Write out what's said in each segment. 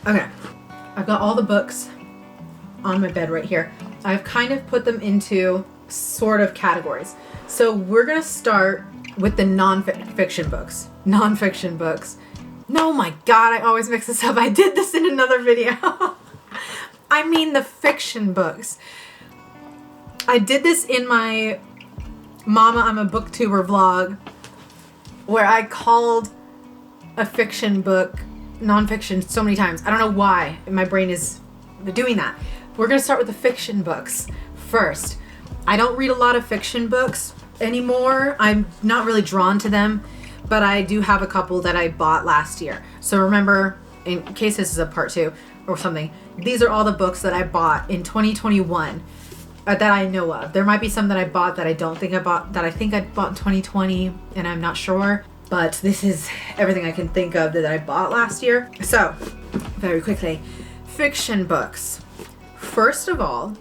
Okay, I've got all the books on my bed right here. I've kind of put them into sort of categories. So we're gonna start with the non-fiction books. Non-fiction books. No, my God, I always mix this up. I did this in another video. I mean the fiction books. I did this in my Mama, I'm a Booktuber vlog where I called a fiction book non-fiction so many times. I don't know why my brain is doing that. We're gonna start with the fiction books first. I don't read a lot of fiction books anymore. I'm not really drawn to them, but I do have a couple that I bought last year. So remember, in case this is a part 2 or something, these are all the books that I bought in 2021 that I know of. There might be some that I bought that I don't think I bought, that I think I bought in 2020 and I'm not sure. But this is everything I can think of that I bought last year. So, very quickly, fiction books. First of all,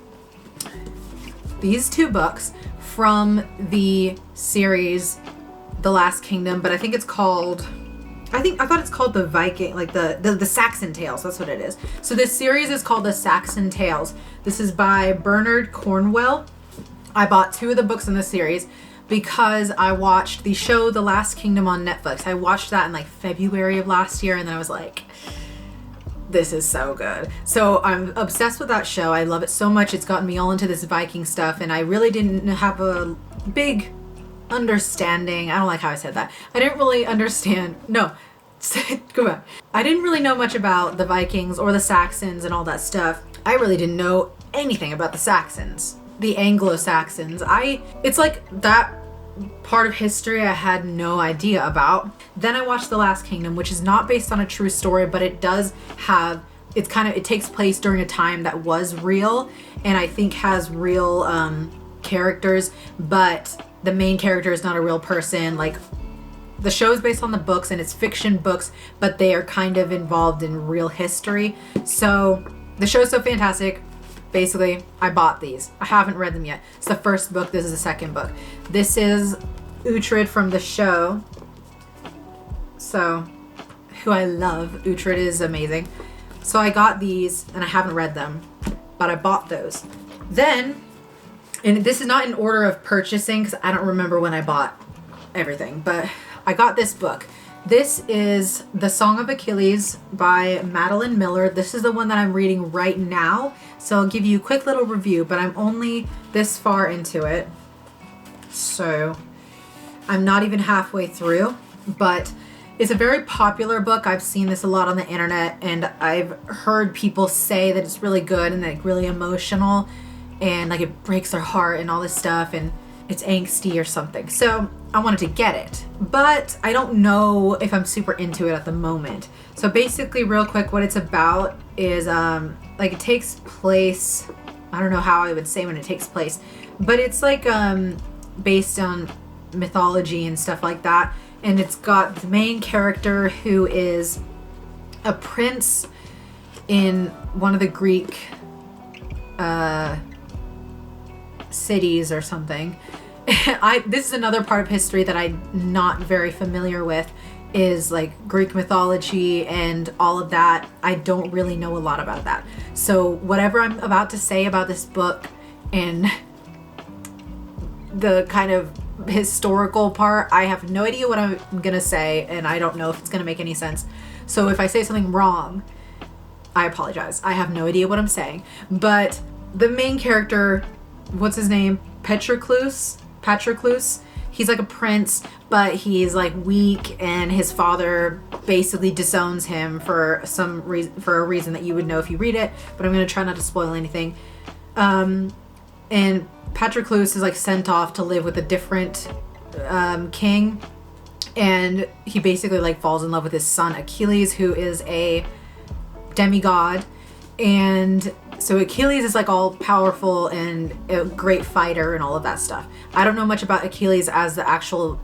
these 2 books from the series The Last Kingdom, but I think it's called, I thought it's called the Viking, like the Saxon Tales, that's what it is. So this series is called the Saxon Tales. This is by Bernard Cornwell. I bought 2 of the books in the series because I watched the show The Last Kingdom on Netflix. I watched that in like February of last year, and then I was like, this is so good. So I'm obsessed with that show. I love it so much. It's gotten me all into this Viking stuff, and I really didn't have a big understanding. I don't like how I said that. I didn't really understand. No, go back. I didn't really know much about the Vikings or the Saxons and all that stuff. I really didn't know anything about the Saxons, the Anglo-Saxons. It's like that part of history I had no idea about. Then I watched The Last Kingdom, which is not based on a true story, but it does have, it takes place during a time that was real, and I think has real characters, but the main character is not a real person. Like, the show is based on the books, and it's fiction books, but they are kind of involved in real history. So the show is so fantastic. Basically, I bought these. I haven't read them yet. It's the first book. This is the second book. This is Uhtred from the show. So, who I love. Uhtred is amazing. So I got these, and I haven't read them, but I bought those. Then, and this is not in order of purchasing, because I don't remember when I bought everything, but I got this book. This is The Song of Achilles by Madeline Miller. This is the one that I'm reading right now. So I'll give you a quick little review, but I'm only this far into it. So I'm not even halfway through, but it's a very popular book. I've seen this a lot on the internet, and I've heard people say that it's really good and like really emotional, and like it breaks their heart and all this stuff, and it's angsty or something. So I wanted to get it, but I don't know if I'm super into it at the moment. So basically, real quick, what it's about is like it takes place, I don't know how I would say when it takes place, but it's like based on mythology and stuff like that. And it's got the main character who is a prince in one of the Greek cities or something. This is another part of history that I'm not very familiar with, is like Greek mythology and all of that. I don't really know a lot about that. So whatever I'm about to say about this book and the kind of historical part, I have no idea what I'm gonna say, and I don't know if it's gonna make any sense. So if I say something wrong, I apologize. I have no idea what I'm saying. But the main character, what's his name? Patroclus. He's like a prince, but he's like weak, and his father basically disowns him for some reason, for a reason that you would know if you read it, but I'm going to try not to spoil anything. And Patroclus is like sent off to live with a different king, and he basically like falls in love with his son Achilles, who is a demigod. And so Achilles is like all powerful and a great fighter and all of that stuff. I don't know much about Achilles as the actual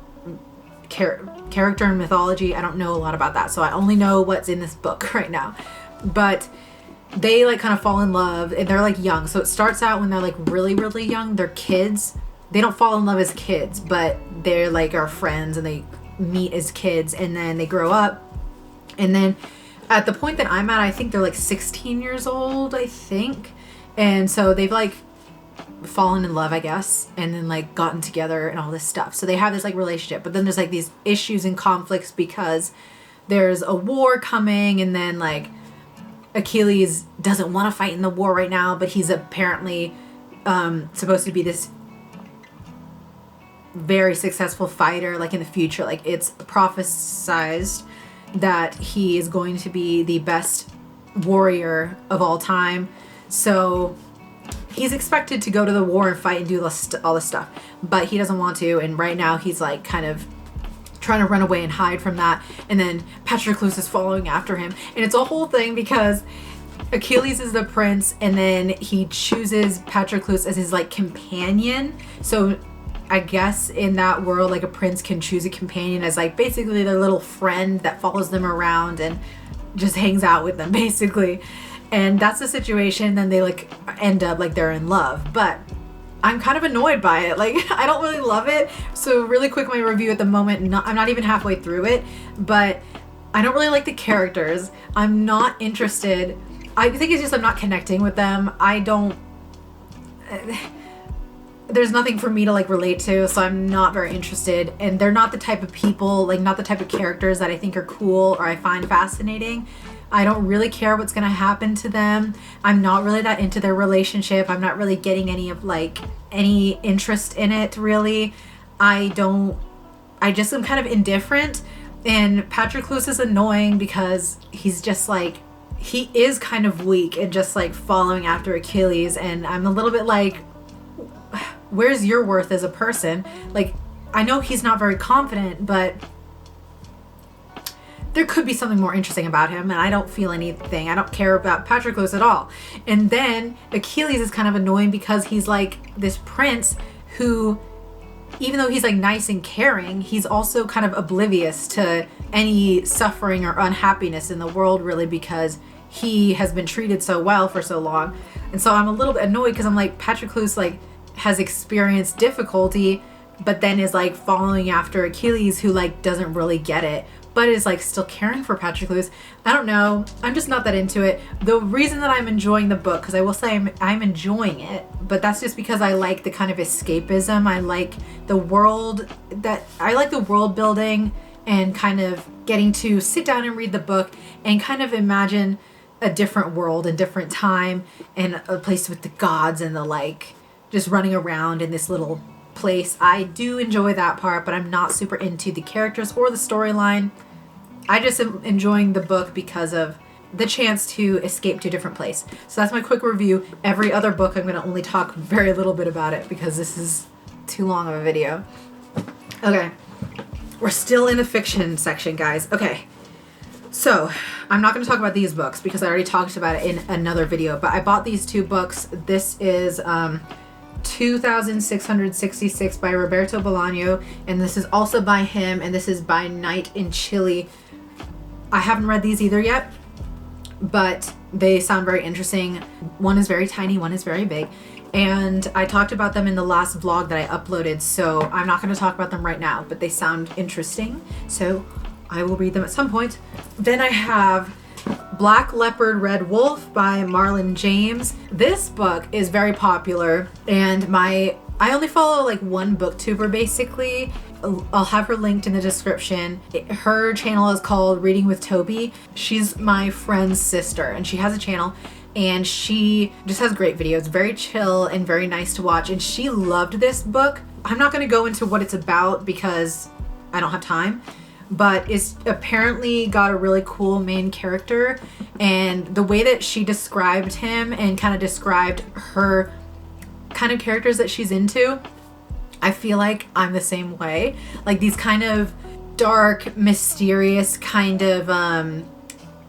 character in mythology. I don't know a lot about that. So I only know what's in this book right now. But they like kind of fall in love, and they're like young. So it starts out when they're like really, really young. They're kids. They don't fall in love as kids, but they're like our friends, and they meet as kids, and then they grow up. And then at the point that I'm at, I think they're like 16 years old, I think. And so they've like fallen in love, I guess, and then like gotten together and all this stuff. So they have this like relationship, but then there's like these issues and conflicts because there's a war coming, and then like Achilles doesn't want to fight in the war right now, but he's apparently supposed to be this very successful fighter like in the future. Like it's prophesized that he is going to be the best warrior of all time. So he's expected to go to the war and fight and do all this stuff, but he doesn't want to, and right now he's like kind of trying to run away and hide from that. And then Patroclus is following after him, and it's a whole thing because Achilles is the prince, and then he chooses Patroclus as his like companion. So I guess in that world, like a prince can choose a companion as like basically their little friend that follows them around and just hangs out with them basically. And that's the situation. Then they like end up like they're in love, but I'm kind of annoyed by it. Like I don't really love it. So really quick, my review at the moment, I'm not even halfway through it, but I don't really like the characters. I'm not interested. I think it's just I'm not connecting with them. There's nothing for me to like relate to, so I'm not very interested. And they're not the type of people, like not the type of characters that I think are cool or I find fascinating. I don't really care what's gonna happen to them. I'm not really that into their relationship. I'm not really getting any interest in it really. I just am kind of indifferent. And Patroclus is annoying because he's just like, he is kind of weak and just like following after Achilles. And I'm a little bit like, where's your worth as a person? Like, I know he's not very confident, but there could be something more interesting about him, and I don't feel anything. I don't care about Patroclus at all. And then Achilles is kind of annoying because he's like this prince who, even though he's like nice and caring, he's also kind of oblivious to any suffering or unhappiness in the world really, because he has been treated so well for so long. And so I'm a little bit annoyed because I'm like, Patroclus like has experienced difficulty, but then is like following after Achilles, who like doesn't really get it, but is like still caring for Patroclus. I don't know. I'm just not that into it. The reason that I'm enjoying the book, because I will say I'm enjoying it, but that's just because I like the kind of escapism. I like the world building and kind of getting to sit down and read the book and kind of imagine a different world and different time and a place with the gods and the like just running around in this little place. I do enjoy that part, but I'm not super into the characters or the storyline. I just am enjoying the book because of the chance to escape to a different place. So that's my quick review. Every other book I'm going to only talk very little bit about it because this is too long of a video. Okay, we're still in the fiction section, guys. Okay, so I'm not going to talk about these books because I already talked about it in another video, but I bought these two books. This is 2666 by Roberto Bolaño, and this is also by him, and this is by Night in Chile. I haven't read these either yet, but they sound very interesting. One is very tiny, one is very big, and I talked about them in the last vlog that I uploaded, so I'm not going to talk about them right now, but they sound interesting, so I will read them at some point. Then I have Black Leopard Red Wolf by Marlon James. This book is very popular, and I only follow like one booktuber basically. I'll have her linked in the description. Her channel is called Reading with Toby. She's my friend's sister, and she has a channel, and she just has great videos, very chill and very nice to watch, and she loved this book. I'm not going to go into what it's about because I don't have time, but it's apparently got a really cool main character, and the way that she described him and kind of described her kind of characters that she's into, I feel like I'm the same way. Like these kind of dark, mysterious kind of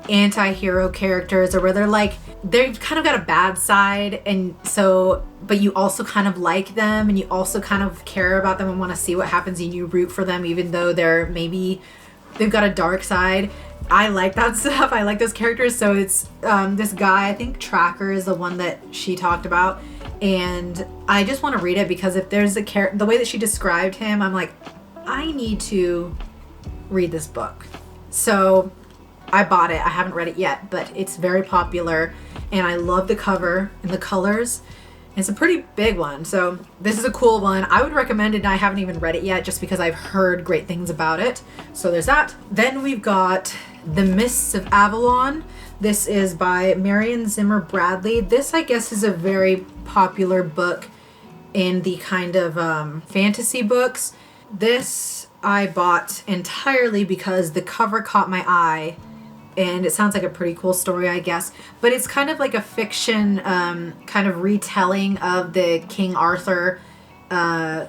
anti-hero characters, or where they've kind of got a bad side, and so but you also kind of like them, and you also kind of care about them and want to see what happens, and you root for them even though they've got a dark side. I like that stuff. I like those characters. So it's this guy, I think Tracker is the one that she talked about, and I just want to read it because if there's the way that she described him, I'm like, I need to read this book. So I bought it. I haven't read it yet, but it's very popular and I love the cover and the colors. It's a pretty big one, so this is a cool one. I would recommend it, and I haven't even read it yet just because I've heard great things about it. So there's that. Then we've got The Mists of Avalon. This is by Marion Zimmer Bradley. This, I guess, is a very popular book in the kind of fantasy books. This I bought entirely because the cover caught my eye, and it sounds like a pretty cool story, I guess. But it's kind of like a fiction kind of retelling of the King Arthur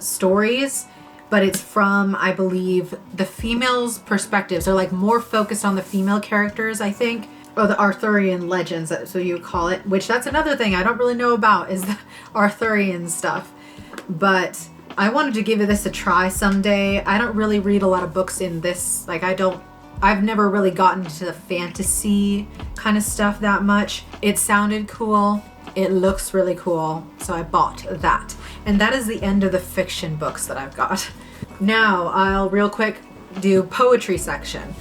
stories. But it's from, I believe, the female's perspectives. They're like more focused on the female characters, I think. Or the Arthurian legends, that's what you would call it. Which that's another thing I don't really know about, is the Arthurian stuff. But I wanted to give this a try someday. I don't really read a lot of books in this. Like I've never really gotten into the fantasy kind of stuff that much. It sounded cool. It looks really cool. So I bought that. And that is the end of the fiction books that I've got. Now I'll real quick do poetry section.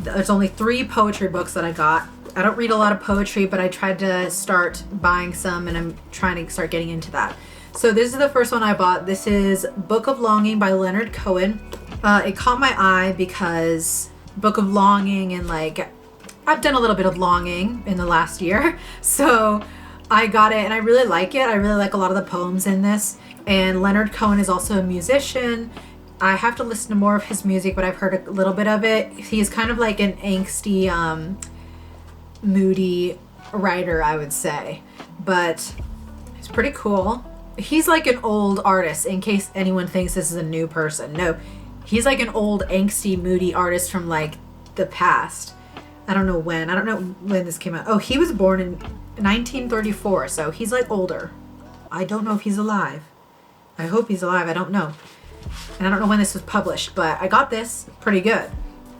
There's only 3 poetry books that I got. I don't read a lot of poetry, but I tried to start buying some and I'm trying to start getting into that. So this is the first one I bought. This is Book of Longing by Leonard Cohen. It caught my eye because Book of Longing, and like I've done a little bit of longing in the last year. So I got it and I really like it. I really like a lot of the poems in this. And Leonard Cohen is also a musician. I have to listen to more of his music, but I've heard a little bit of it. He's kind of like an angsty, moody writer, I would say. But he's pretty cool. He's like an old artist, in case anyone thinks this is a new person. No, he's like an old angsty, moody artist from like the past. I don't know when this came out. Oh, he was born in 1934, so he's like older. I don't know if he's alive. I hope he's alive. I don't know. And I don't know when this was published, but I got this. Pretty good.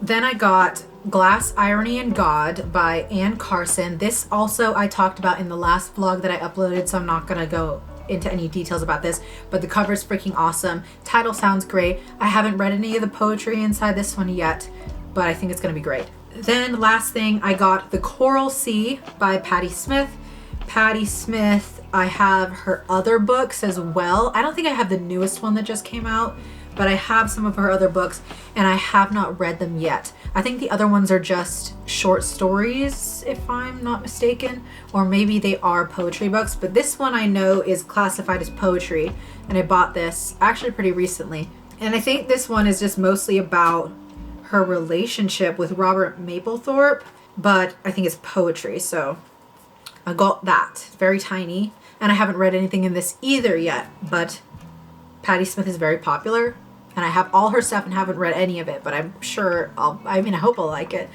Then I got Glass, Irony, and God by Anne Carson. This also I talked about in the last vlog that I uploaded, so I'm not going to go into any details about this, but the cover's freaking awesome. Title sounds great. I haven't read any of the poetry inside this one yet, but I think it's going to be great. Then last thing, I got The Coral Sea by Patti Smith. Patti Smith, I have her other books as well. I don't think I have the newest one that just came out, but I have some of her other books and I have not read them yet. I think the other ones are just short stories, if I'm not mistaken, or maybe they are poetry books, but this one I know is classified as poetry, and I bought this actually pretty recently. And I think this one is just mostly about her relationship with Robert Mapplethorpe, but I think it's poetry, so I got that. It's very tiny, and I haven't read anything in this either yet, but Patti Smith is very popular, and I have all her stuff and haven't read any of it, but I'm sure I hope I'll like it.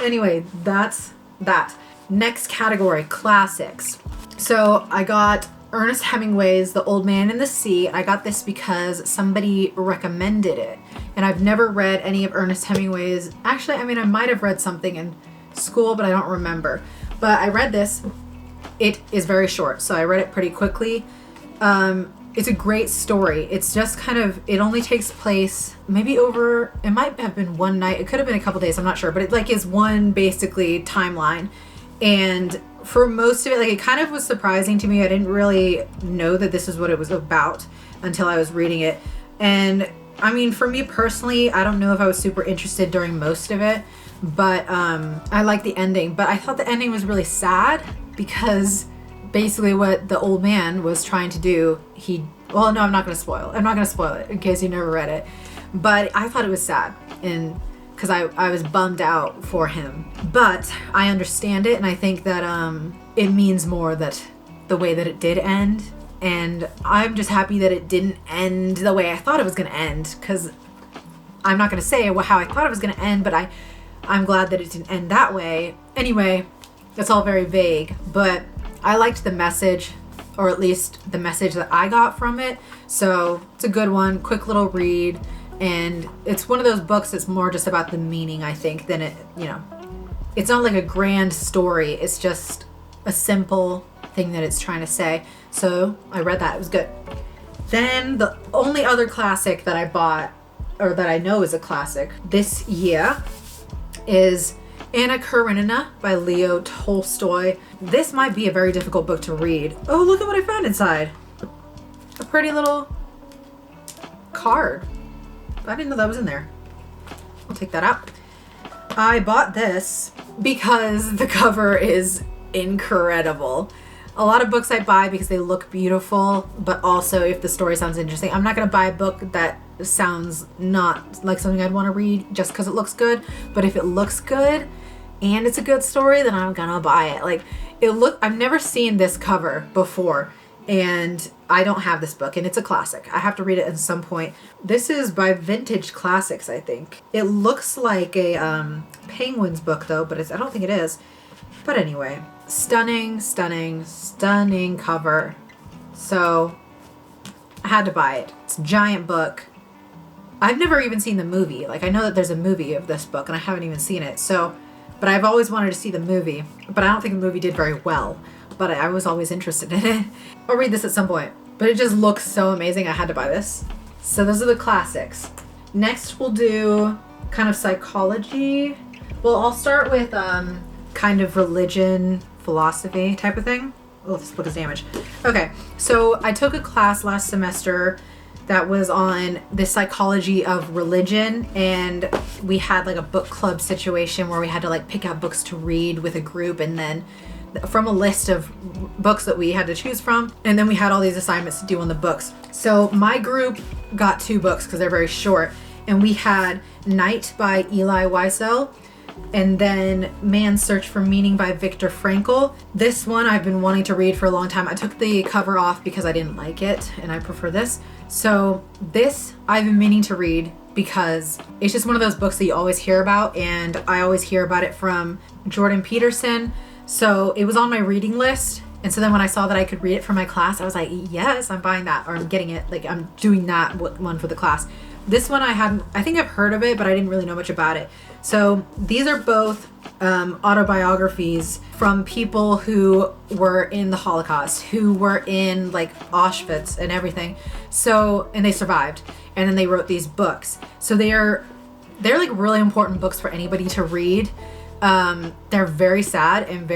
Anyway, that's that. Next category, classics. So I got Ernest Hemingway's The Old Man and the Sea. I got this because somebody recommended it, and I've never read any of Ernest Hemingway's. Actually, I might have read something in school, but I don't remember. But I read this. It is very short, so I read it pretty quickly. It's a great story. It's just kind of, it only takes place maybe over, it might have been one night. It could have been a couple days, I'm not sure. But it like is one basically timeline. And for most of it, like it kind of was surprising to me. I didn't really know that this is what it was about until I was reading it. And I mean, for me personally, I don't know if I was super interested during most of it. But I like the ending. But I thought the ending was really sad because basically what the old man was trying to do, well, no, I'm not going to spoil it in case you never read it. But I thought it was sad, and because I was bummed out for him. But I understand it, and I think that it means more that the way that it did end. And I'm just happy that it didn't end the way I thought it was going to end, because I'm not going to say how I thought it was going to end, but I'm glad that it didn't end that way. Anyway, that's all very vague, but I liked the message, or at least the message that I got from it. So it's a good one, quick little read. And it's one of those books that's more just about the meaning, I think, than it, it's not like a grand story. It's just a simple thing that it's trying to say. So I read that. It was good. Then the only other classic that I bought, or that I know is a classic this year, is Anna Karenina by Leo Tolstoy. This might be a very difficult book to read. Oh, look at what I found inside. A pretty little card. I didn't know that was in there. I'll take that out. I bought this because the cover is incredible. A lot of books I buy because they look beautiful, but also if the story sounds interesting. I'm not going to buy a book that sounds not like something I'd want to read just because it looks good. But if it looks good and it's a good story, then I'm going to buy it. Like, I've never seen this cover before, and I don't have this book, and it's a classic. I have to read it at some point. This is by Vintage Classics, I think. It looks like a Penguins book, though, but I don't think it is. But anyway, stunning, stunning, stunning cover. So I had to buy it. It's a giant book. I've never even seen the movie. Like, I know that there's a movie of this book, and I haven't even seen it. So, but I've always wanted to see the movie. But I don't think the movie did very well. But I was always interested in it. I'll read this at some point. But it just looks so amazing. I had to buy this. So those are the classics. Next we'll do kind of psychology. Well, I'll start with kind of religion, philosophy type of thing. Oh, this book is damaged. Okay, so I took a class last semester that was on the psychology of religion, and we had like a book club situation where we had to like pick out books to read with a group, and then from a list of books that we had to choose from, and then we had all these assignments to do on the books. So my group got 2 books because they're very short, and we had Night by Elie Wiesel, and then Man's Search for Meaning by Viktor Frankl. This one I've been wanting to read for a long time. I took the cover off because I didn't like it, and I prefer this. So this I've been meaning to read because it's just one of those books that you always hear about, and I always hear about it from Jordan Peterson. So it was on my reading list, and so then when I saw that I could read it for my class, I was like, yes, I'm buying that, or I'm getting it. Like, I'm doing that one for the class. This one I think I've heard of it, but I didn't really know much about it. So these are both autobiographies from people who were in the Holocaust, who were in like Auschwitz and everything. So, and they survived, and then they wrote these books. So they're like really important books for anybody to read. They're very sad and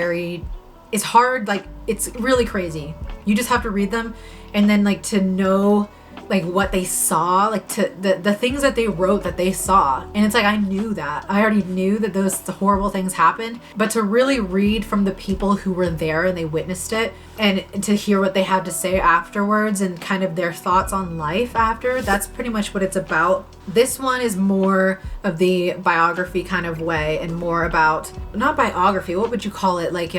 it's hard. Like, it's really crazy. You just have to read them, and then like to know like what they saw, like to the things that they wrote that they saw. And it's like, I knew that. I already knew that those horrible things happened, but to really read from the people who were there and they witnessed it, and to hear what they had to say afterwards and kind of their thoughts on life after, that's pretty much what it's about. This one is more of the biography kind of way, and more about, not biography, what would you call it? Like,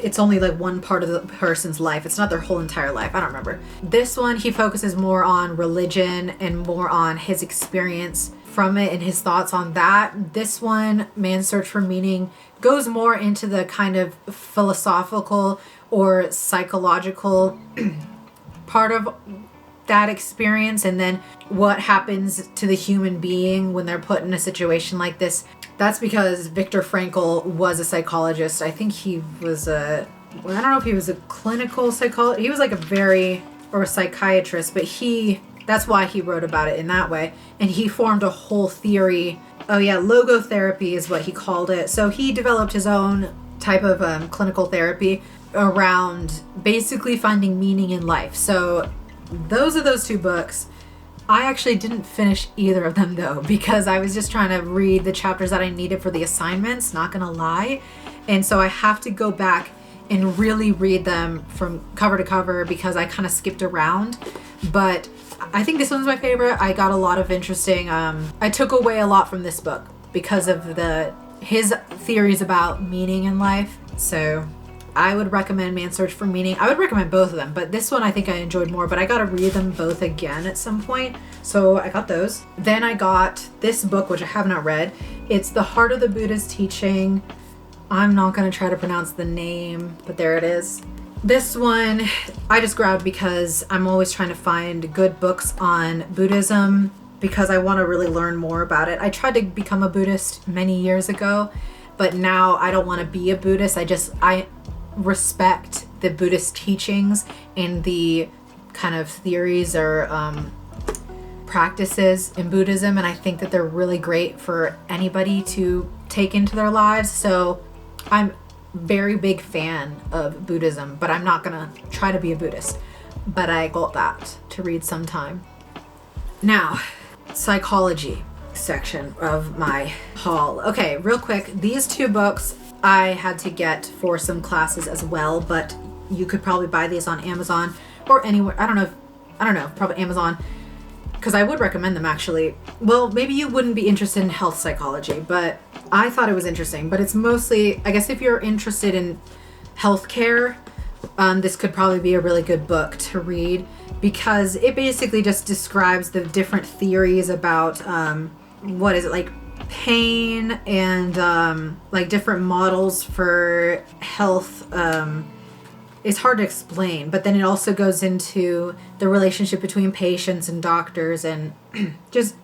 it's only like one part of the person's life. It's not their whole entire life. I don't remember. This one, he focuses more on religion and more on his experience from it and his thoughts on that. This one, Man's Search for Meaning, goes more into the kind of philosophical or psychological part of that experience, and then what happens to the human being when they're put in a situation like this. That's because Viktor Frankl was a psychologist. I think he was I don't know if he was a clinical psychologist. He was like or a psychiatrist, but that's why he wrote about it in that way. And he formed a whole theory. Oh yeah, logotherapy is what he called it. So he developed his own type of clinical therapy around basically finding meaning in life. So those are those 2 books. I actually didn't finish either of them though, because I was just trying to read the chapters that I needed for the assignments, not gonna lie. And so I have to go back and really read them from cover to cover because I kind of skipped around. But I think this one's my favorite. I got a lot of interesting, I took away a lot from this book because of his theories about meaning in life. So I would recommend Man's Search for Meaning. I would recommend both of them, but this one I think I enjoyed more, but I got to read them both again at some point. So I got those. Then I got this book, which I have not read. It's The Heart of the Buddha's Teaching. I'm not going to try to pronounce the name, but there it is. This one I just grabbed because I'm always trying to find good books on Buddhism because I want to really learn more about it. I tried to become a Buddhist many years ago, but now I don't want to be a Buddhist. I respect the Buddhist teachings and the kind of theories or practices in Buddhism, and I think that they're really great for anybody to take into their lives. So I'm very big fan of Buddhism, but I'm not gonna try to be a Buddhist. But I got that to read sometime. Now, psychology section of my haul. Okay, real quick, these 2 books I had to get for some classes as well, but you could probably buy these on Amazon or anywhere. I don't know, probably Amazon, because I would recommend them actually. Well, maybe you wouldn't be interested in health psychology, but I thought it was interesting. But it's mostly, I guess if you're interested in healthcare, this could probably be a really good book to read, because it basically just describes the different theories about what is it, like pain and like different models for health. It's hard to explain, but then it also goes into the relationship between patients and doctors and just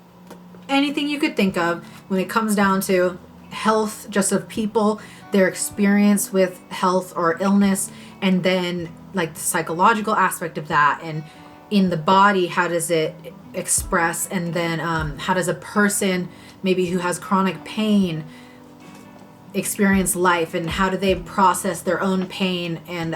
anything you could think of when it comes down to health, just of people, their experience with health or illness, and then like the psychological aspect of that, and in the body, how does it express, and then how does a person maybe who has chronic pain experience life, and how do they process their own pain and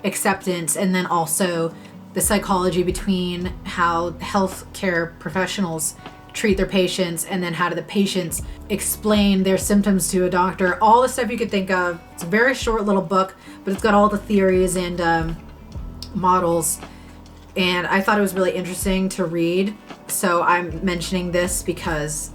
acceptance, and then also the psychology between how healthcare professionals treat their patients, and then how do the patients explain their symptoms to a doctor. All the stuff you could think of. It's a very short little book, but it's got all the theories and models, and I thought it was really interesting to read. So I'm mentioning this because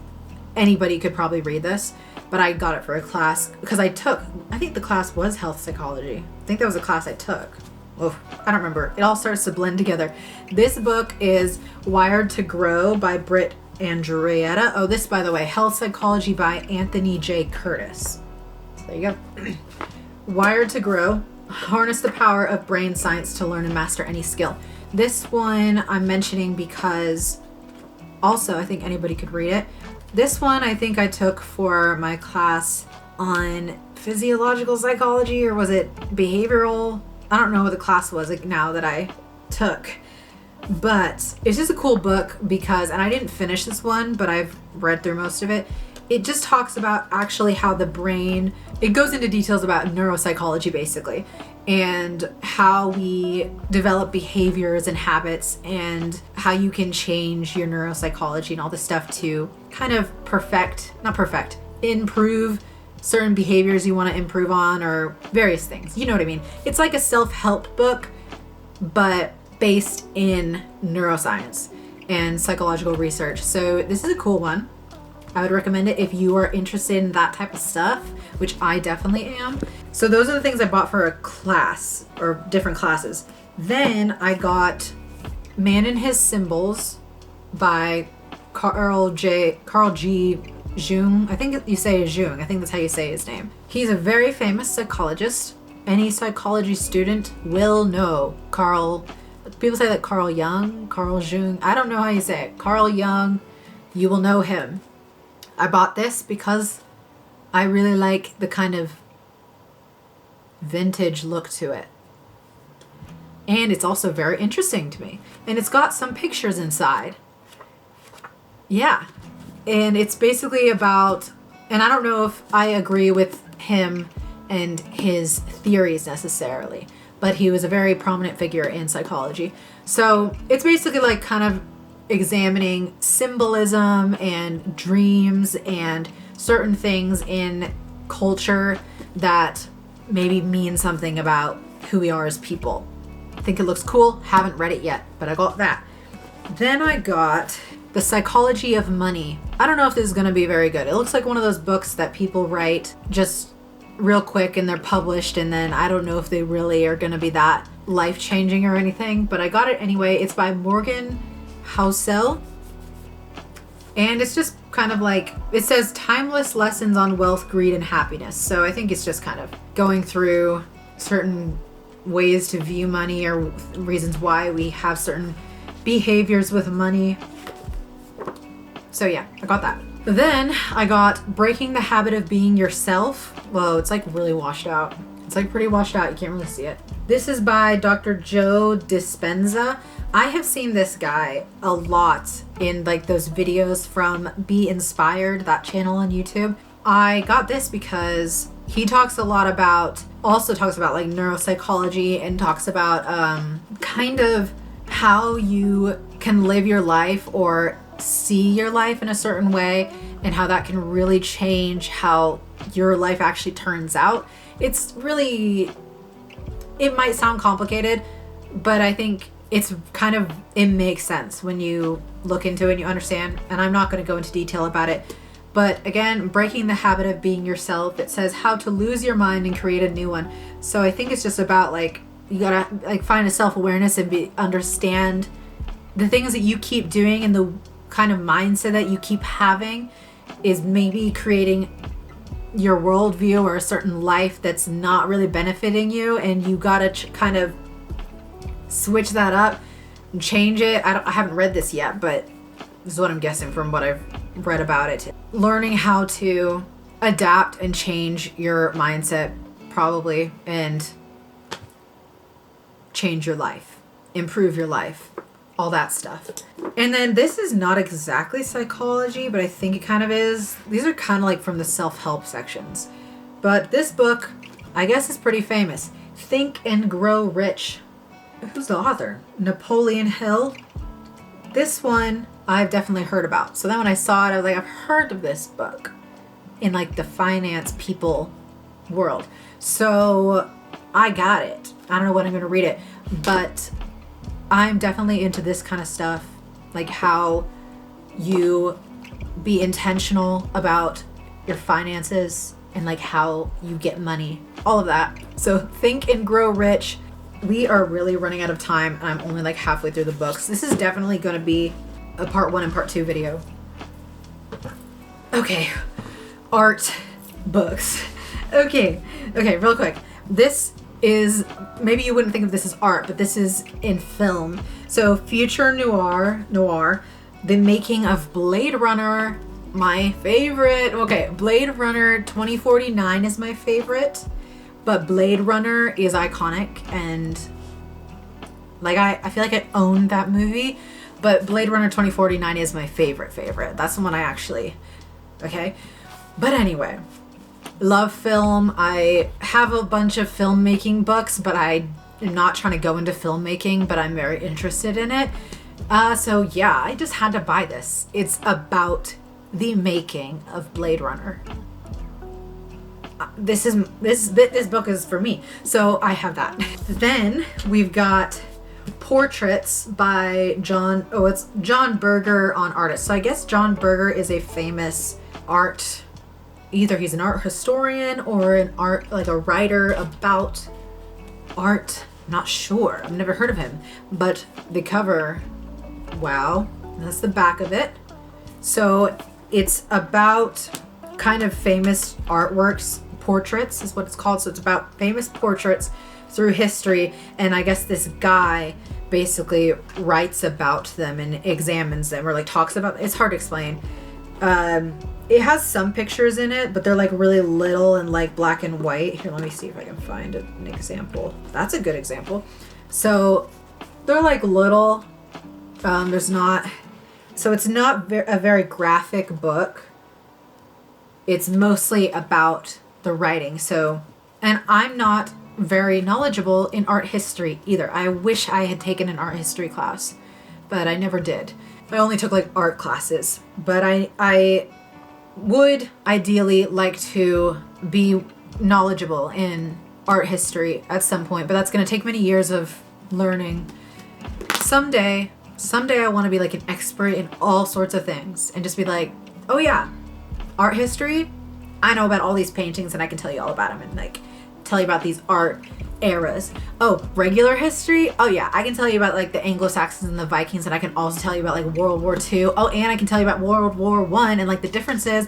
anybody could probably read this, but I got it for a class because I think the class was health psychology. I think that was a class I took. Oh, I don't remember. It all starts to blend together. This book is Wired to Grow by Britt Andrietta. Oh, this, by the way, Health Psychology by Anthony J. Curtis. So there you go. Wired to Grow. Harness the power of brain science to learn and master any skill. This one I'm mentioning because also I think anybody could read it. This one I think I took for my class on physiological psychology, or was it behavioral? I don't know what the class was like now that I took. But it's just a cool book because, and I didn't finish this one, but I've read through most of it. It just talks about actually how the brain, it goes into details about neuropsychology basically, and how we develop behaviors and habits, and how you can change your neuropsychology and all this stuff to kind of improve certain behaviors you want to improve on, or various things. You know what I mean? It's like a self-help book, but based in neuroscience and psychological research. So this is a cool one. I would recommend it if you are interested in that type of stuff, which I definitely am. So those are the things I bought for a class, or different classes. Then I got Man and His Symbols by Carl G. Jung. I think you say Jung. I think that's how you say his name. He's a very famous psychologist. Any psychology student will know Carl. People say that Carl Jung. I don't know how you say it. Carl Jung. You will know him. I bought this because I really like the kind of vintage look to it. And it's also very interesting to me. And it's got some pictures inside. Yeah. And it's basically about, and I don't know if I agree with him and his theories necessarily, but he was a very prominent figure in psychology. So it's basically like kind of examining symbolism and dreams and certain things in culture that maybe mean something about who we are as people. I think it looks cool. Haven't read it yet, but I got that. Then I got The Psychology of Money. I don't know if this is going to be very good. It looks like one of those books that people write just real quick and they're published, and then I don't know if they really are going to be that life-changing or anything, but I got it anyway. It's by Morgan Housel, and it's just kind of like, it says timeless lessons on wealth, greed, and happiness. So I think it's just kind of going through certain ways to view money, or reasons why we have certain behaviors with money. So yeah, I got that. Then I got Breaking the Habit of Being Yourself. Whoa, it's like really washed out. It's like pretty washed out. You can't really see it. This is by Dr. Joe Dispenza. I have seen this guy a lot in like those videos from Be Inspired, that channel on YouTube. I got this because he talks a lot about, also talks about like neuropsychology, and talks about kind of how you can live your life or see your life in a certain way, and how that can really change how your life actually turns out. It's really, it might sound complicated, but I think it's kind of, it makes sense when you look into it and you understand. And I'm not going to go into detail about it. But again, breaking the habit of being yourself. It says how to lose your mind and create a new one. So I think it's just about like, you gotta like find a self-awareness and understand the things that you keep doing, and the kind of mindset that you keep having is maybe creating your worldview or a certain life that's not really benefiting you, and you gotta kind of switch that up and change it. I haven't read this yet, but this is what I'm guessing from what I've read about it. Learning how to adapt and change your mindset, probably, and change your life, improve your life, all that stuff. And then this is not exactly psychology, but I think it kind of is. These are kind of like from the self-help sections. But this book, I guess, is pretty famous. Think and Grow Rich. Who's the author? Napoleon Hill. This one I've definitely heard about. So then when I saw it, I was like, I've heard of this book in like the finance people world. So I got it. I don't know when I'm going to read it, but I'm definitely into this kind of stuff, like how you be intentional about your finances and like how you get money, all of that. So Think and Grow Rich. We are really running out of time, and I'm only like halfway through the books. This is definitely going to be a part 1 and part 2 video. Okay, art books. Okay, real quick. This is, maybe you wouldn't think of this as art, but this is in film. So future noir, the making of Blade Runner, my favorite. Okay, Blade Runner 2049 is my favorite, but Blade Runner is iconic, and like I feel like I own that movie, but Blade Runner 2049 is my favorite. That's the one I actually, okay. But anyway, love film. I have a bunch of filmmaking books, but I am not trying to go into filmmaking, but I'm very interested in it. So yeah, I just had to buy this. It's about the making of Blade Runner. This book is for me, so I have that. Then we've got portraits by it's John Berger on artists. So I guess John Berger is a famous art, either he's an art historian or like a writer about art. I'm not sure. I've never heard of him, but the cover, wow, that's the back of it. So it's about kind of famous artworks. Portraits is what it's called. So it's about famous portraits through history, and I guess this guy basically writes about them and examines them, or like talks about. It's hard to explain. It has some pictures in it, but they're like really little and like black and white. Here, let me see if I can find an example. That's a good example. So they're like little. There's not. So it's not a very graphic book. It's mostly about the writing. So, and I'm not very knowledgeable in art history either. I wish I had taken an art history class, but I never did. I only took like art classes, but I would ideally like to be knowledgeable in art history at some point, but that's going to take many years of learning. Someday I want to be like an expert in all sorts of things and just be like, oh yeah, art history, I know about all these paintings and I can tell you all about them, and like tell you about these art eras. Oh, regular history, oh yeah, I can tell you about like the Anglo-Saxons and the Vikings, and I can also tell you about like World War II. Oh, and I can tell you about World War I and like the differences,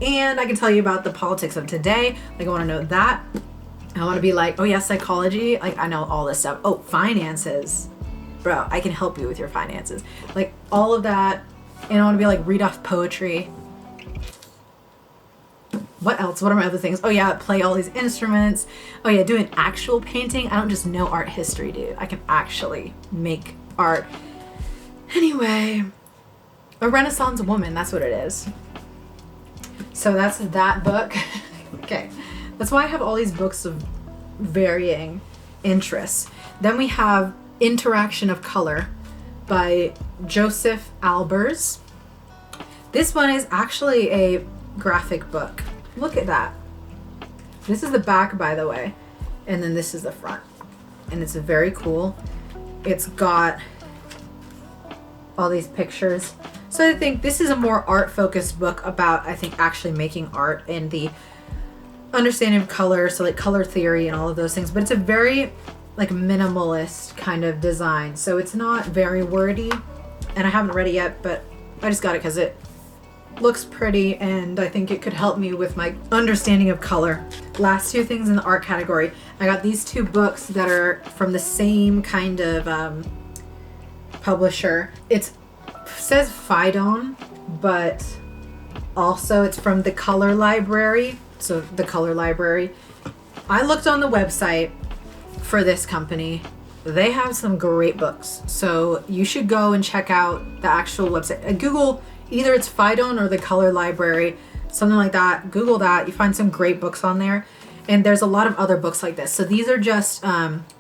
and I can tell you about the politics of today. Like I want to know that. I want to be like, oh yeah, psychology, like I know all this stuff. Oh, finances, bro, I can help you with your finances, like all of that. And I want to be like, read off poetry. What else? What are my other things? Oh yeah, play all these instruments. Oh yeah, do an actual painting. I don't just know art history, dude. I can actually make art. Anyway, a Renaissance woman, that's what it is. So that's that book. Okay. That's why I have all these books of varying interests. Then we have Interaction of Color by Joseph Albers. This one is actually a graphic book. Look at that. This is the back, by the way. And then this is the front. And it's very cool. It's got all these pictures. So I think this is a more art-focused book about, I think, actually making art and the understanding of color, so like color theory and all of those things. But it's a very like minimalist kind of design. So it's not very wordy. And I haven't read it yet, but I just got it because it looks pretty and I think it could help me with my understanding of color. Last two things in the art category. I got these two books that are from the same kind of publisher. It says Phaidon, but also it's from the Color Library. So the Color Library. I looked on the website for this company. They have some great books. So you should go and check out the actual website. Google either it's Phaidon or the Color Library, something like that. Google that. You find some great books on there. And there's a lot of other books like this. So these are just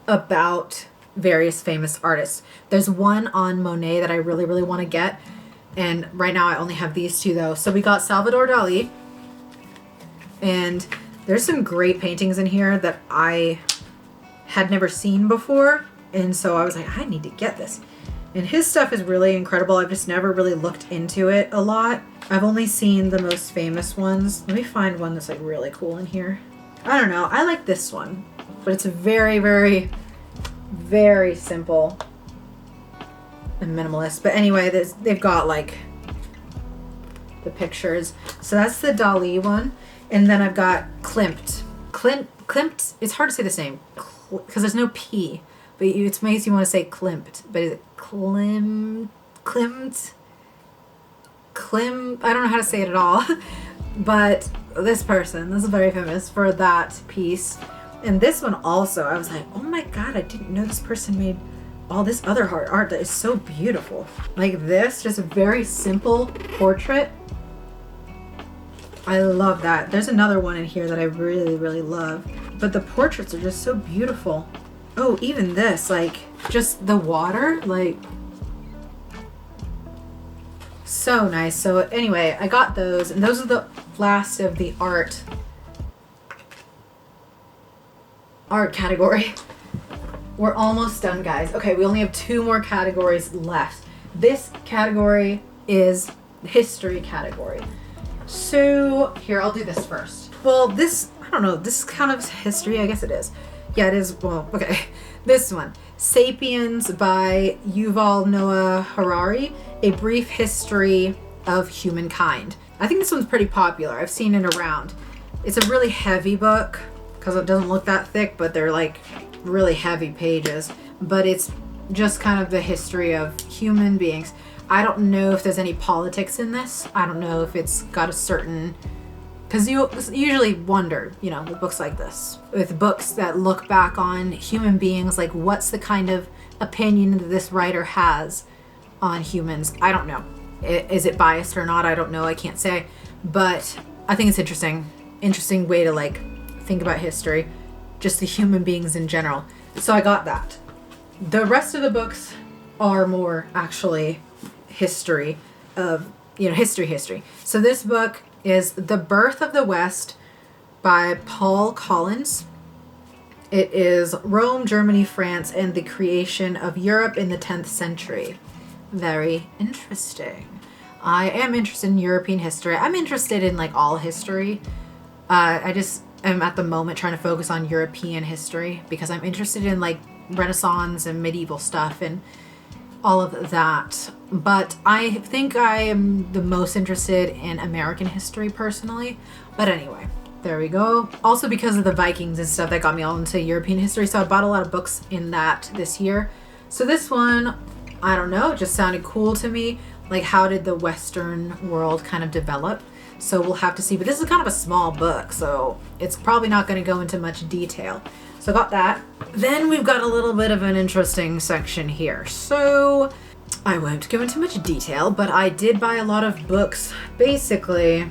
about various famous artists. There's one on Monet that I really, really want to get. And right now I only have these two though. So we got Salvador Dali. And there's some great paintings in here that I had never seen before. And so I was like, I need to get this. And his stuff is really incredible. I've just never really looked into it a lot. I've only seen the most famous ones. Let me find one that's like really cool in here. I don't know. I like this one. But it's very, very, very simple and minimalist. But anyway, they've got like the pictures. So that's the Dali one. And then I've got Klimt. Klimt, it's hard to say this name because there's no P. But it makes you want to say Klimt. But is it Klimt? I don't know how to say it at all. But this is very famous for that piece. And this one also, I was like, oh my God, I didn't know this person made all this other art that is so beautiful. Like this, just a very simple portrait. I love that. There's another one in here that I really, really love. But the portraits are just so beautiful. Oh, even this, like, just the water, like, so nice. So anyway, I got those, and those are the last of the art category. We're almost done, guys. Okay, we only have 2 more categories left. This category is the history category. So here, I'll do this first. Well, this, I don't know, this is kind of history. I guess it is. Yeah, it is. Well, okay. This one, Sapiens by Yuval Noah Harari, A Brief History of Humankind. I think this one's pretty popular. I've seen it around. It's a really heavy book because it doesn't look that thick, but they're like really heavy pages. But it's just kind of the history of human beings. I don't know if there's any politics in this. I don't know if it's got a certain... Because you usually wonder, you know, with books like this, with books that look back on human beings, like what's the kind of opinion that this writer has on humans? I don't know. Is it biased or not? I don't know. I can't say. But I think it's interesting. Interesting way to like think about history, just the human beings in general. So I got that. The rest of the books are more actually history of, you know, history. So this book is The Birth of the West by Paul Collins. It is Rome, Germany, France, and the creation of Europe in the 10th century. Very interesting. I am interested in European history. I'm interested in like all history. I just am at the moment trying to focus on European history because I'm interested in like Renaissance and medieval stuff and all of that. But I think I am the most interested in American history personally. But anyway, there we go. Also because of the Vikings and stuff that got me all into European history. So I bought a lot of books in that this year. So this one, I don't know, just sounded cool to me. Like how did the Western world kind of develop? So we'll have to see. But this is kind of a small book, so it's probably not going to go into much detail. So I got that. Then we've got a little bit of an interesting section here. So I won't go into much detail, but I did buy a lot of books. Basically,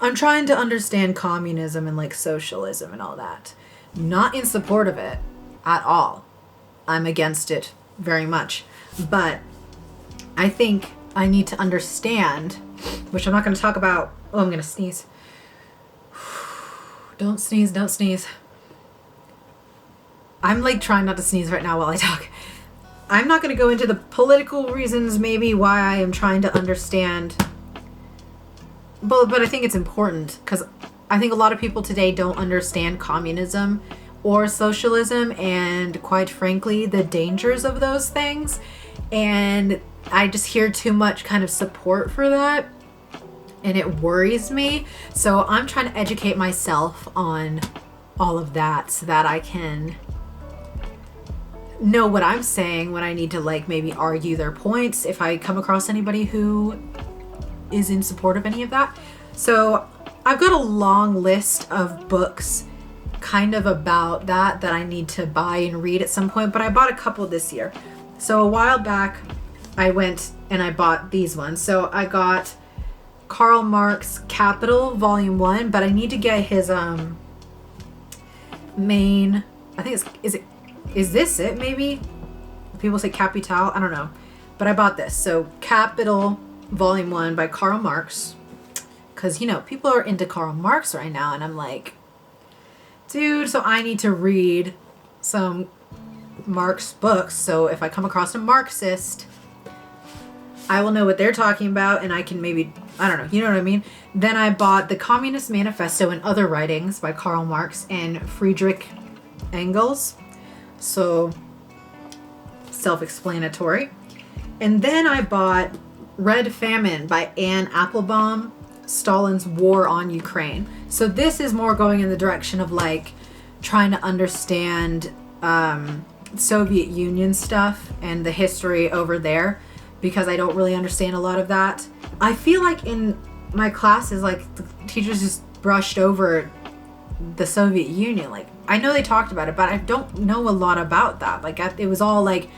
I'm trying to understand communism and like socialism and all that. Not in support of it at all. I'm against it very much. But I think I need to understand, which I'm not going to talk about. Oh, I'm going to sneeze. Don't sneeze, don't sneeze. I'm like trying not to sneeze right now while I talk. I'm not going to go into the political reasons maybe why I am trying to understand. But I think it's important because I think a lot of people today don't understand communism or socialism and quite frankly the dangers of those things. And I just hear too much kind of support for that. And it worries me. So I'm trying to educate myself on all of that so that I can know what I'm saying when I need to like maybe argue their points if I come across anybody who is in support of any of that. So I've got a long list of books kind of about that I need to buy and read at some point, but I bought a couple this year. So a while back I went and I bought these ones. So I got Karl Marx Capital Volume 1, but I need to get his main, I think is this it maybe? People say Capital, I don't know. But I bought this. So Capital Volume 1 by Karl Marx. Because, you know, people are into Karl Marx right now. And I'm like, dude, so I need to read some Marx books. So if I come across a Marxist, I will know what they're talking about. And I can maybe, I don't know, you know what I mean? Then I bought The Communist Manifesto and Other Writings by Karl Marx and Friedrich Engels. So self-explanatory. And then I bought Red Famine by Anne Applebaum, Stalin's War on Ukraine. So this is more going in the direction of like trying to understand Soviet Union stuff and the history over there, because I don't really understand a lot of that. I feel like in my classes, like the teachers just brushed over the Soviet Union. Like I know they talked about it, but I don't know a lot about that. Like it was all like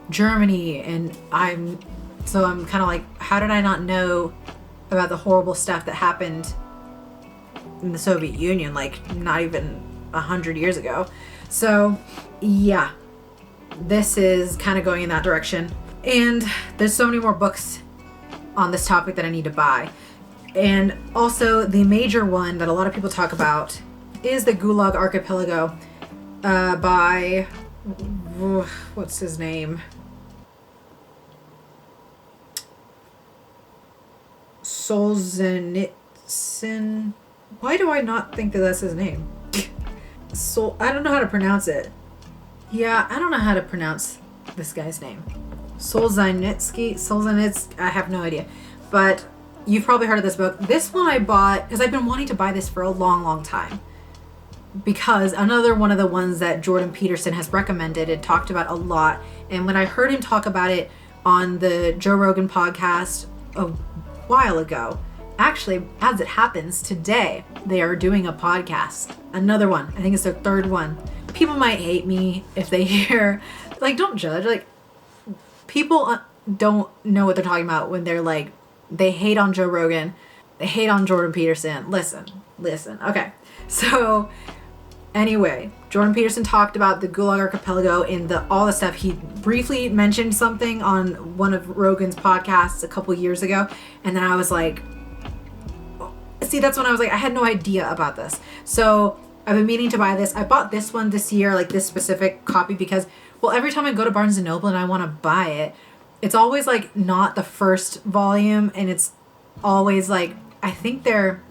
Germany, and I'm kind of like, how did I not know about the horrible stuff that happened in the Soviet Union, like not even 100 years ago? So yeah, this is kind of going in that direction. And there's so many more books on this topic that I need to buy. And also the major one that a lot of people talk about is the Gulag Archipelago by, what's his name? Solzhenitsyn. Why do I not think that that's his name? I don't know how to pronounce it. Yeah, I don't know how to pronounce this guy's name. Solzhenitsyn, I have no idea. But you've probably heard of this book. This one I bought because I've been wanting to buy this for a long, long time. Because another one of the ones that Jordan Peterson has recommended and talked about a lot. And when I heard him talk about it on the Joe Rogan podcast a while ago, actually, as it happens, today they are doing a podcast. Another one. I think it's their third one. People might hate me if they hear, like, don't judge. Like, people don't know what they're talking about when they're like, they hate on Joe Rogan, they hate on Jordan Peterson. Listen. Okay. So anyway, Jordan Peterson talked about the Gulag Archipelago and all the stuff. He briefly mentioned something on one of Rogan's podcasts a couple years ago. And then I was like, see, that's when I was like, I had no idea about this. So I've been meaning to buy this. I bought this one this year, like this specific copy, because, well, every time I go to Barnes & Noble and I want to buy it, it's always like not the first volume. And it's always like, I think they're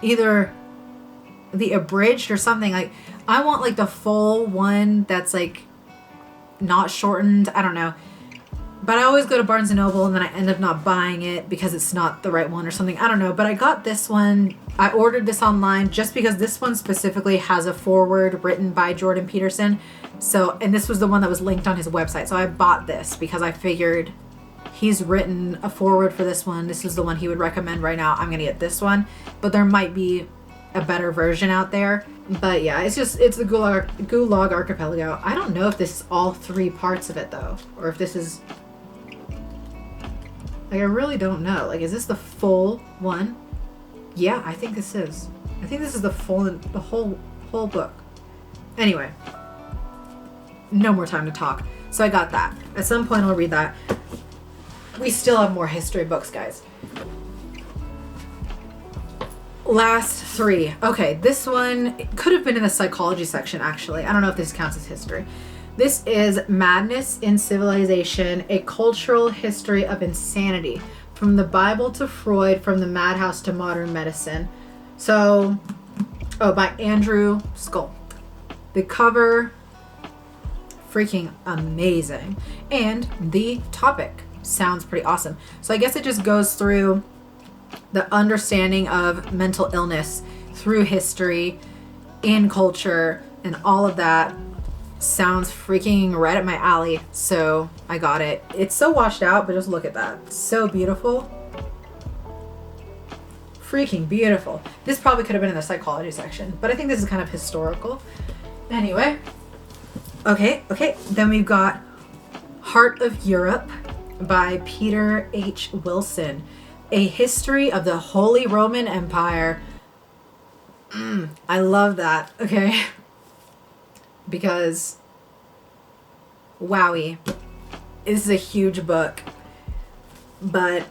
either the abridged or something. Like I want like the full one that's like not shortened. I don't know. But I always go to Barnes & Noble and then I end up not buying it because it's not the right one or something. I don't know. But I got this one. I ordered this online just because this one specifically has a foreword written by Jordan Peterson. So, and this was the one that was linked on his website. So I bought this because I figured he's written a foreword for this one. This is the one he would recommend right now. I'm going to get this one. But there might be a better version out there. But yeah, it's the Gulag Archipelago. I don't know if this is all three parts of it though. Or if this is... Like, I really don't know. Like, is this the full one? Yeah, I think this is. I think this is the whole book. Anyway, no more time to talk. So I got that. At some point I'll read that. We still have more history books, guys. Last three. Okay, this one could have been in the psychology section, actually. I don't know if this counts as history. This is Madness in Civilization, A Cultural History of Insanity. From the Bible to Freud, from the madhouse to modern medicine. So, by Andrew Skull. The cover, freaking amazing. And the topic sounds pretty awesome. So I guess it just goes through the understanding of mental illness through history, in culture, and all of that. Sounds freaking right up my alley, so I got it. It's so washed out, but just look at that. So beautiful. Freaking beautiful. This probably could have been in the psychology section, but I think this is kind of historical. Anyway. Okay. Then we've got Heart of Europe by Peter H. Wilson. A History of the Holy Roman Empire. I love that. Okay. Because, wowie, this is a huge book, but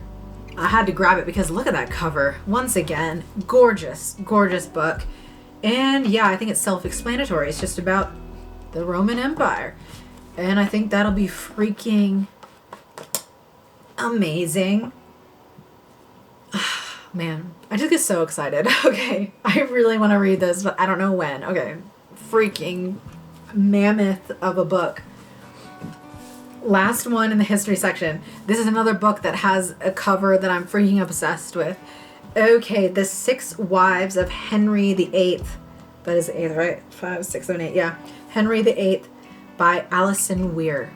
I had to grab it because look at that cover. Once again, gorgeous, gorgeous book. And yeah, I think it's self-explanatory. It's just about the Roman Empire. And I think that'll be freaking amazing. Man, I just get so excited. Okay, I really want to read this, but I don't know when. Okay, freaking mammoth of a book. Last one in the history section. This is another book that has a cover that I'm freaking obsessed with. Okay, The Six Wives of Henry VIII. That is the 8th, right? 5, 6, 7, 8. Yeah. Henry VIII by Alison Weir.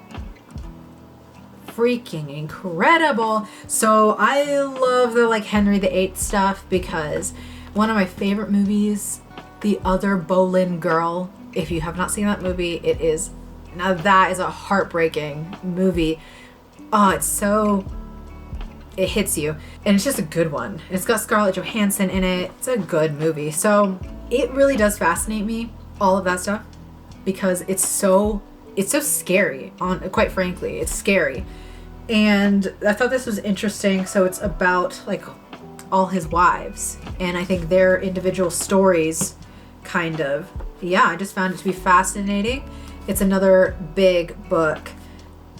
Freaking incredible. So I love the Henry VIII stuff because one of my favorite movies, The Other Boleyn Girl. If you have not seen that movie, now that is a heartbreaking movie. Oh, it hits you. And it's just a good one. It's got Scarlett Johansson in it. It's a good movie. So it really does fascinate me, all of that stuff, because it's so scary. Quite frankly, it's scary. And I thought this was interesting. So it's about all his wives, and I think their individual stories kind of. Yeah, I just found it to be fascinating. It's another big book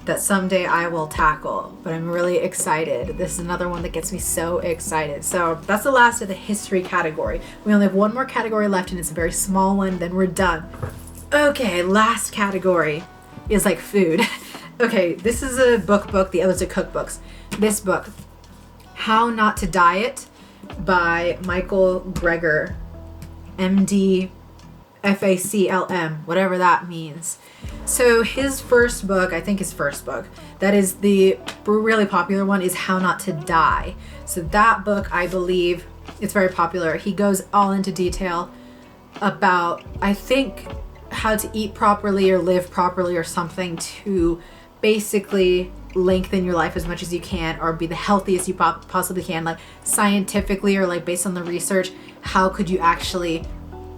that someday I will tackle, but I'm really excited. This is another one that gets me so excited. So that's the last of the history category. We only have one more category left, and it's a very small one, then we're done. Okay, last category is food. Okay, this is a book, the others are cookbooks. This book, How Not to Diet by Michael Greger, MD, FACLM, whatever that means. So his first book, that is the really popular one, is How Not to Die. So that book, I believe, it's very popular. He goes all into detail about, I think, how to eat properly or live properly or something to basically lengthen your life as much as you can or be the healthiest you possibly can, scientifically or based on the research. How could you actually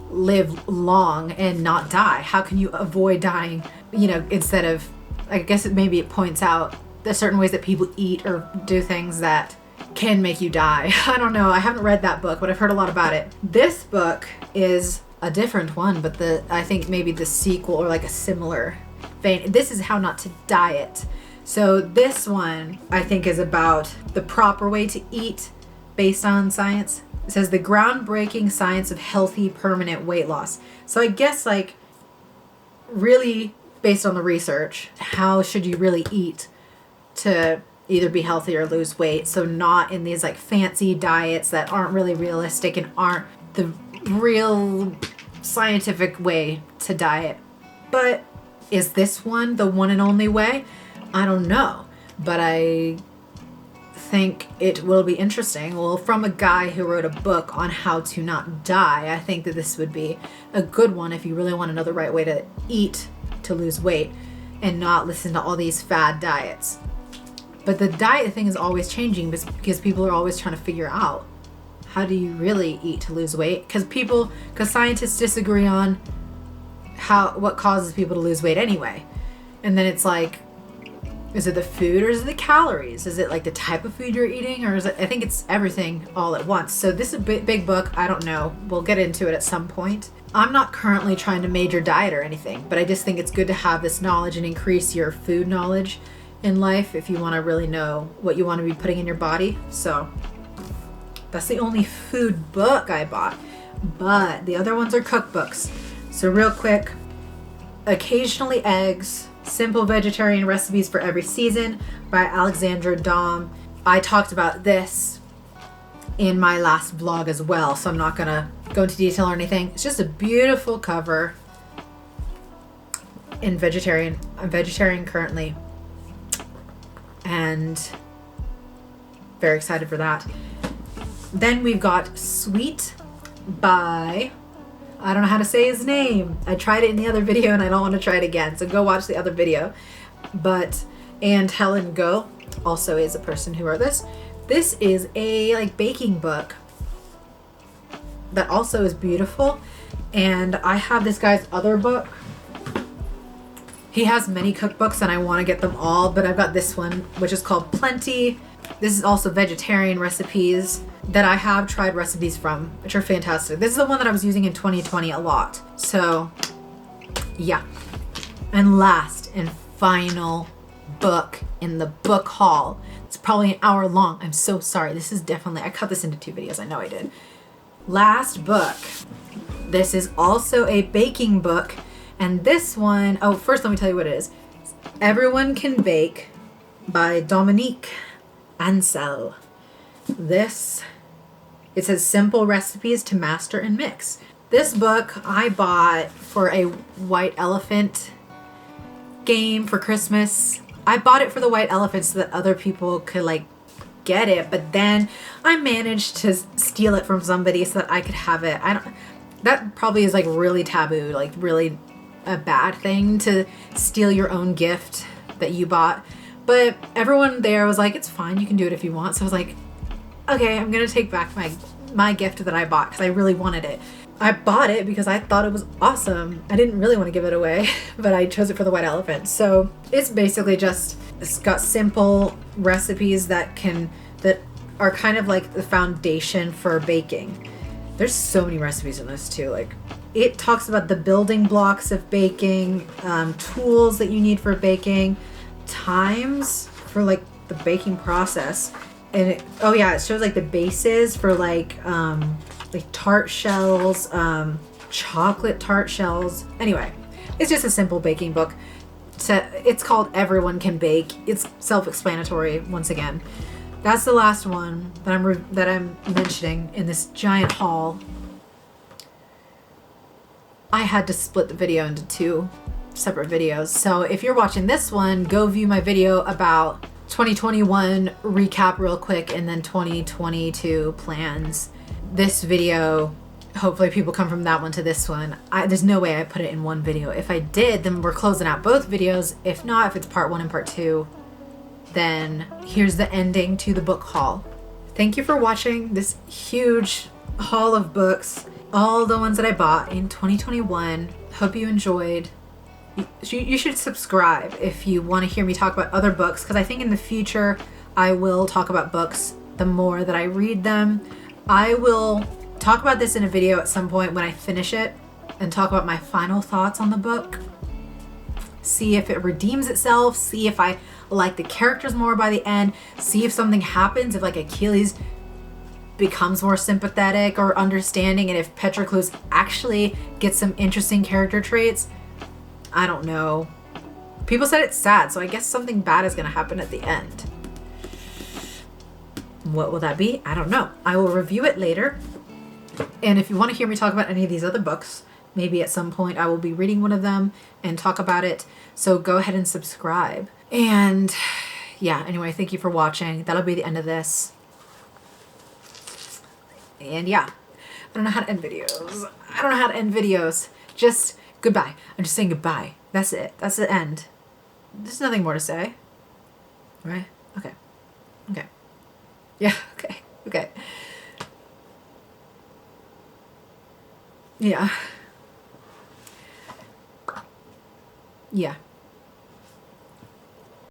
live long and not die? How can you avoid dying, instead of, I guess maybe it points out there's certain ways that people eat or do things that can make you die. I don't know. I haven't read that book, but I've heard a lot about it. This book is a different one, but I think maybe the sequel or a similar vein. This is How Not to Diet. So this one I think is about the proper way to eat based on science. It says the groundbreaking science of healthy permanent weight loss. So I guess really based on the research, how should you really eat to either be healthy or lose weight? So not in these fancy diets that aren't really realistic and aren't the real scientific way to diet. But is this one the one and only way? I don't know, but I think it will be interesting. Well, from a guy who wrote a book on how to not die, I think that this would be a good one if you really want to know the right way to eat to lose weight and not listen to all these fad diets. But the diet thing is always changing because people are always trying to figure out how do you really eat to lose weight? Because scientists disagree on what causes people to lose weight anyway. And then it's like, is it the food or is it the calories? Is it like the type of food you're eating, or is it, I think it's everything all at once. So this is a big book. I don't know. We'll get into it at some point. I'm not currently trying to major diet or anything, but I just think it's good to have this knowledge and increase your food knowledge in life if you want to really know what you want to be putting in your body. So that's the only food book I bought, but the other ones are cookbooks. So real quick, Occasionally Eggs, Simple Vegetarian Recipes for Every Season by Alexandra Dom. I talked about this in my last vlog as well, so I'm not gonna go into detail or anything. It's just a beautiful cover. I'm vegetarian currently, and very excited for that. Then we've got Sweet by, I don't know how to say his name. I tried it in the other video and I don't want to try it again, so go watch the other video. And Helen Go also is a person who wrote this. This is a like baking book that also is beautiful. And I have this guy's other book. He has many cookbooks and I want to get them all, but I've got this one, which is called Plenty. This is also vegetarian recipes that I have tried recipes from, which are fantastic. This is the one that I was using in 2020 a lot. So yeah. And last and final book in the book haul. It's probably an hour long. I'm so sorry. This is definitely, I cut this into 2 videos. I know I did. Last book. This is also a baking book. And this one, oh, first let me tell you what it is. Everyone Can Bake by Dominique Ansel. It says simple recipes to master and mix. This book I bought for a white elephant game for Christmas. I bought it for the white elephant so that other people could like get it, but then I managed to steal it from somebody so that I could have it. That probably is like really taboo, like really a bad thing to steal your own gift that you bought. But everyone there was like, it's fine, you can do it if you want. So I was like, okay, I'm gonna take back my gift that I bought because I really wanted it. I bought it because I thought it was awesome. I didn't really want to give it away, but I chose it for the white elephant. So it's basically just, it's got simple recipes that are kind of like the foundation for baking. There's so many recipes in this too. Like, it talks about the building blocks of baking, tools that you need for baking, times for like the baking process, and it shows like the bases for like tart shells, chocolate tart shells. Anyway, it's just a simple baking book. It's called Everyone Can Bake. It's self-explanatory once again. That's the last one that I'm mentioning in this giant haul. I had to split the video into 2 separate videos. So if you're watching this one, go view my video about 2021 recap real quick and then 2022 plans. This video, hopefully people come from that one to this one. There's no way I put it in one video. If I did, then we're closing out both videos. If not, if it's part 1 and part 2, then here's the ending to the book haul. Thank you for watching this huge haul of books, all the ones that I bought in 2021. Hope you enjoyed. You should subscribe if you want to hear me talk about other books, because I think in the future I will talk about books the more that I read them. I will talk about this in a video at some point when I finish it and talk about my final thoughts on the book. See if it redeems itself, see if I like the characters more by the end, see if something happens, if like Achilles becomes more sympathetic or understanding, and if Patroclus actually gets some interesting character traits. I don't know. People said it's sad, so I guess something bad is going to happen at the end. What will that be? I don't know. I will review it later. And if you want to hear me talk about any of these other books, maybe at some point I will be reading one of them and talk about it. So go ahead and subscribe. And yeah, anyway, thank you for watching. That'll be the end of this. And yeah, I don't know how to end videos. Just goodbye. I'm just saying goodbye. That's it. That's the end. There's nothing more to say. Right? Okay. Yeah, okay. Yeah. Yeah.